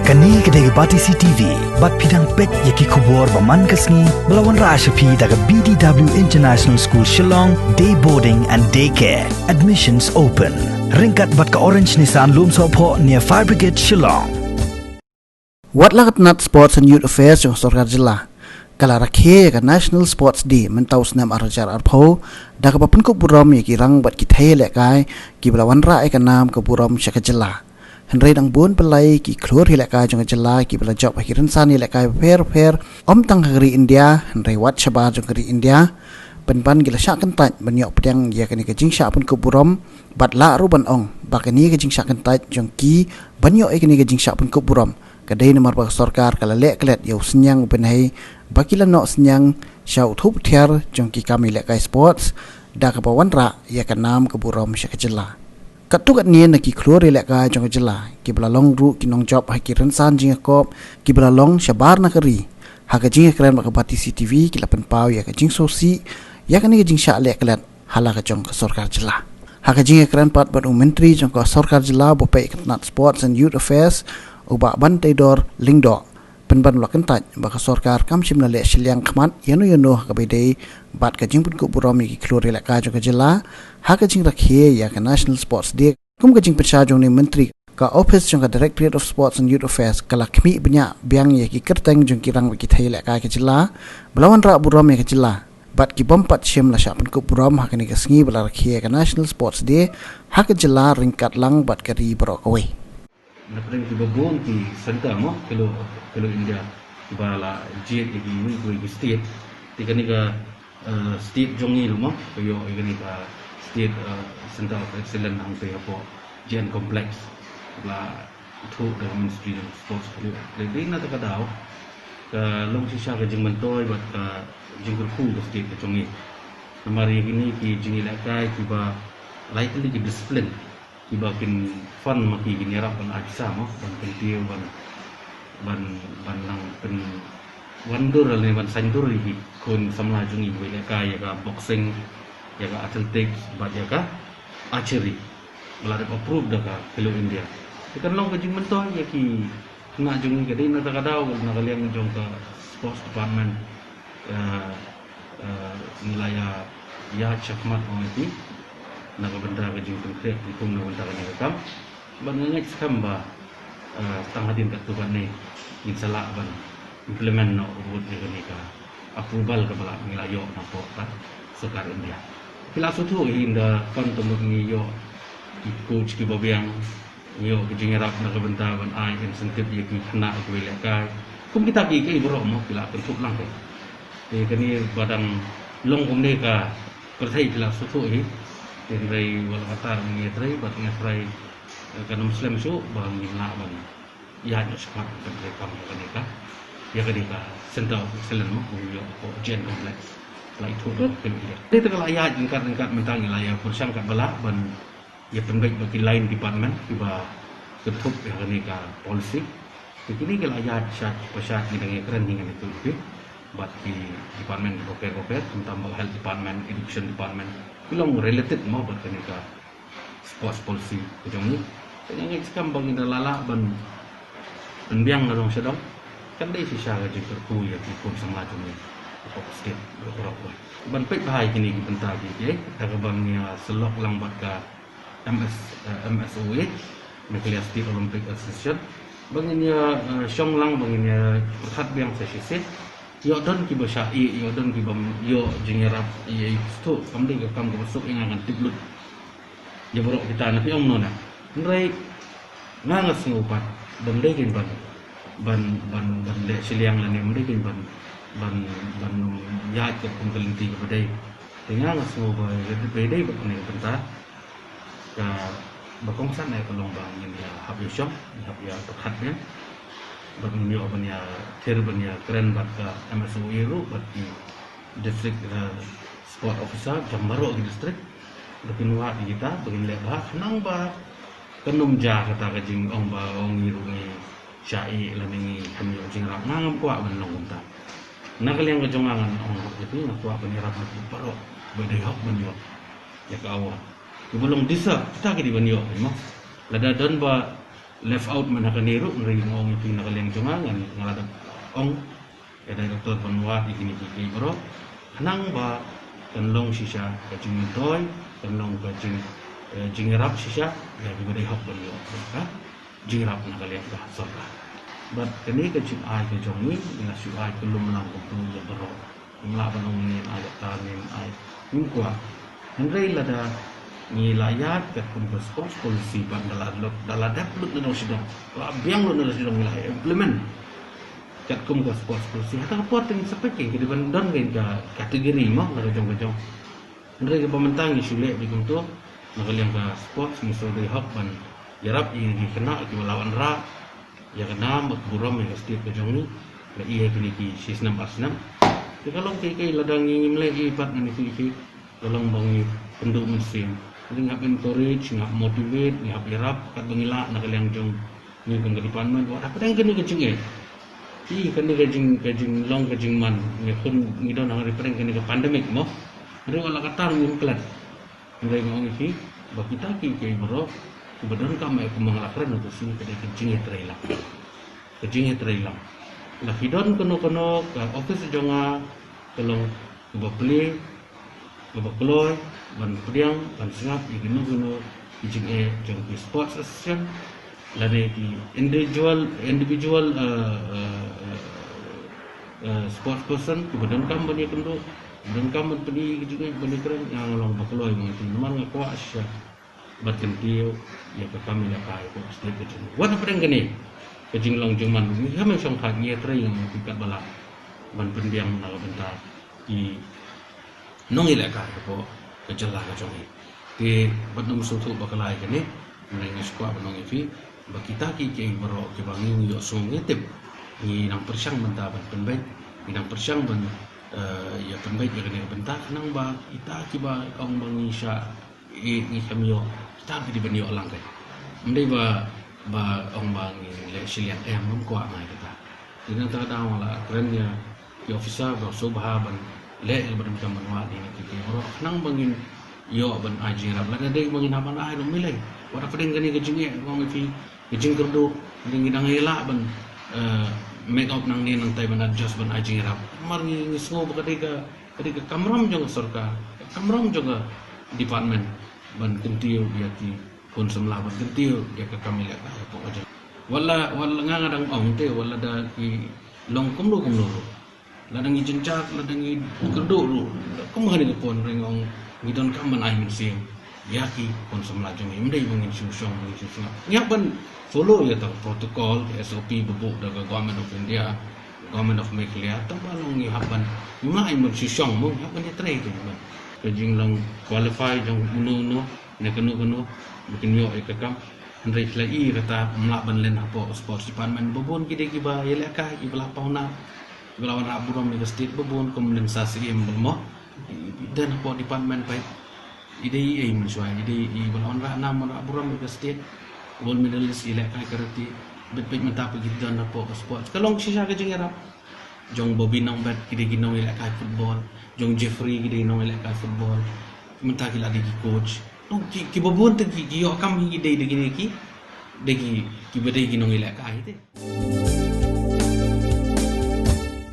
Kani kedai bati CTV, bat pidang pet yaki kubur baman kasni melawan Rashapi daga BDW International School Shillong, day boarding and daycare. Admissions open. Ringkat bat ke Orange Nissan Loom Sopo near Fire Brigade Shillong. Wat lakat nat Sports and Youth Affairs yung Sorkar Jilla. Kala rakhe ka National Sports Day mentau snam arajar arpo daga papan ko buram yaki rang bat kithe lekai ki belawan ra ka nam ko buram syaka jilla. Henry dang bun pelai ki klur hilekai jong jilla ki bela job akhiran san hilekai per om tang hari India Henry wat shabar jong hari India pan gila syak kentat banyok pedang ya kani kajing syak pun ko buram bat la ruban ong bakani kajing syak kentat jong ki banyok kani kajing syak pun ko buram kadai nomor bak sarkar kala lek klet yau senyang benai bakila nok senyang syau thup thiar jong ki kami lek kai sports da ka pawan ra ya kan nam ka buram syak jilla katukat ni na ki klur lek kai jong jilla ki belalong ru ki nong job ha ki rensan jing kop ki belalong syabar na kari ha ka jing kran bak bati CTV ki lapan pau ya ka jing sosi ya kan ni jing syak lek klet hala ka jong ka sarkar jilla ha ka jing kran pat bat menteri jong ka sarkar jilla bo pai katnat sports and youth affairs ubak bantai dor lingdo penban lakan taj baka sarkar kam simna le silyang khmat yano ka bedai bat ka jing pun ko buram ki klur le ka jong ka jilla ha ka jing rakhe ya ka national sports day kum ka jing pesha jong ni menteri ka office jong ka directorate of sports and youth affairs kala khmi bnya byang ye ki kerteng jong ki rang ki thai le ka jilla belawan ra buram ye ka jilla bat ki bompat sim la sha pun ko buram ha ka ni ka sngi bala rakhe ka national sports day ha ka jilla ringkat lang bat ka ri bro ka we Napring tiba bon ti santa mo kalau India bala jet lagi ni go state ti kani ka state jongi mo yo kani ka state center of excellence ang pe po gen complex la thu the ministry of sports le na ta ka daw ka long si sha ka jing mantoy bat ka jing ku ka state ka jongi namari ini ki jingi la kai ki ba likely ki discipline iba kin fun maki gini rapan ajsa mo ban pentiu ban lang pen wandur le ban sandur hi kun samla jungi we ka ya ka boxing ya ka athletics bat ya ka archery belare approve da ka Hello India ikan long ka jing mento ya ki na jungi ka dei na ta ka daw na kaliang jong ka sports department nilaya ya chakmat mo iti naga benda ka jing konkret hukum na benda ka rekam ban ngait skamba tanghatin ka tukan ni insala ban implement no ubud ni ka approval ka bala nilayo na po ka sarkar India pila sutu hinda kon tumuk ni yo coach ki babiang yo ka jing rap naga benda ban ai insentif ye ki khna ko le ka kum kita ki ke ibro mo pila bentuk lang ke kani badang long kum ni ka perthai pila sutu Dari wal qatar mengetrai bat ngetrai kan muslim su bang gimna bang ya no sekat kan rekam kan ya kan center of excellence mo yo ko gen complex lai thu kan dia itu kalau ya tingkat mentang ya persang kat bala ban ya pembaik bagi lain department tiba ketuk ya kan policy begini kalau ya syat pasat ni dengan keren dengan itu bat di department koper tentang health department education department bilang related mau berkenika sports policy kejong ni yang ekskam bang ina lala ban biang ngarong sedang kan dei sisa ga jikar ku ya ki sama tu ni ko state berapa ban pek bahai kini ki benta ki ye daga bang ya selok lang bat ka MSOE Nuclear State Olympic Association bang ya syong lang bang ya perhat biang sesi yo don ki basai yo don ki bam yo jingerap ye sto kamde ka kam ko sok yang akan tiblut ya borok kita na piong nona nrai ngangas ngupat bande kin ban le siliang la ne mde kin ban ya ke pengkelinti ke badai dengan ngas ngupa de bedai ba ne benta ka bakong san ai kolong bang ya hab yo syong hab ya perhatnya bagi banya ter banya keren bat ka MSOE ru bat di district sport officer Jambaro di district bagi nuat di kita bagi lebah nang ba kenum ja kata ka jing ong ba ong iru ni syai la ni kami jing rap ngam kwa ban long ta na kaliang ka jongangan ong itu na kwa ban rap di paro bade hok ban yo ya ka awa belum disa kita ke di ban yo mo lada don ba left out mana kaniru ngeri ngong itu nakaliang jungang ngalada ong ada doktor penwat ikini kiki bro hanang ba kanlong sisa kajing toy kanlong kajing jingrap sisa ya juga dai hok beliau ka jingrap nakaliang ka sorka but kini kajing ai kajongi dengan su ai belum melangkung tu ya bro mula banong ni ada tanin ai ingkwa ngeri lada ni layat kat pun sports polisi ban dalam daplut na sidang biang lo na sidang nila implement kat kum ka sports polisi hata kapot ting sapeke kidi ban don gain ka kategori mo na jong ndre ka pamentang isule bikum tu nakaliang ka sports muso de hak ban yarap ini kena ki lawan ra ya kena buram yang setiap ka jong ni la iya kini ki sisnam asnam kalau kai ladang ngim le ibat ni ki tolong bangi penduk mesin jadi ngap encourage, ngap motivate, ngap irap, kat bangila nak kaliang jong ni kang department. Wah, apa yang kini kecing kini kecing long kecing man. Ni pun ni don ang referring kini ke pandemic mo. Jadi wala katar ngum kelat. Mulai ngong iki, bak kita ki bro, kebetulan kami mengelakran untuk sini kini kecing trailer. Kecing trailer. Lah hidon kono ke office jonga tolong beli Keloy, ban pediang, ban sengap, gino ijing jong sports association, lade di individual sports person, kemudian kam bani kendo, kemudian kam bani ijing bani keren yang long bakloy mengerti, nomor ngaku asya, bat kentiu, ya ke kami lah kai, kok setiap kecil. Wat apa yang gini? Kecil long juman, ni kami song kaki ya tray yang tingkat balak, ban pediang nak bentar di nong ilek ka ko kejelah ka jongi ke badum sutu bakalai kene mengenai skwa banong ifi bakita ki ke bro ke bangi yo song etep ni nang persyang benda ban penbaik ni nang persyang ban ya penbaik ya kene bentar nang ba kita ki ba ong bangi sya ni kamyo kita di bani orang kan mendai ba ong bangi le silian mum kwa mai kita ini kadang wala kerennya ki officer ba subha ban le ilmu macam mana ni kita orang nang bangin yo ban ajirab la dai bangin apa lah no milai wala kadang gani kejinge ngong fi kejing kerdo ning dang hela ban make up nang ni nang tai ban adjust ban ajirab mar ni ngisgo kadika kamram jong sarka kamram juga department ban kentiu dia ki pun semlah ban kentiu dia ke kami la ka pokok wala ngadang ong te wala da ki long kumlu ladang jencak ladang keduk lu kemana ni pun ringong ngidon kaman ai min sim yaki pun semlajung imdai mungin susong nyaban follow ya tau protokol SOP bubuk daga government of India government of Malaysia tambalong ni haban ima ai mun susong mung haban dia try tu kejing lang qualify jong uno ne kenu bikin yo ekakam Andrei Flai kata melaban len apa sports department bubun kide kiba yelaka ibla pauna Belawan aburam ni state bebun kondensasi mo dan apa department baik ide mensuai ide belawan ra nama aburam ni state gold medalist ilek kai karate bet menta pergi dan apa sport kalau sisa ke jengerap jong Bobby nang bet kide ginong ilek kai football jong Jeffrey kide ginong ilek kai football menta kila di coach no ki bebun te ki yo kam ide ki bedai ginong ilek kai te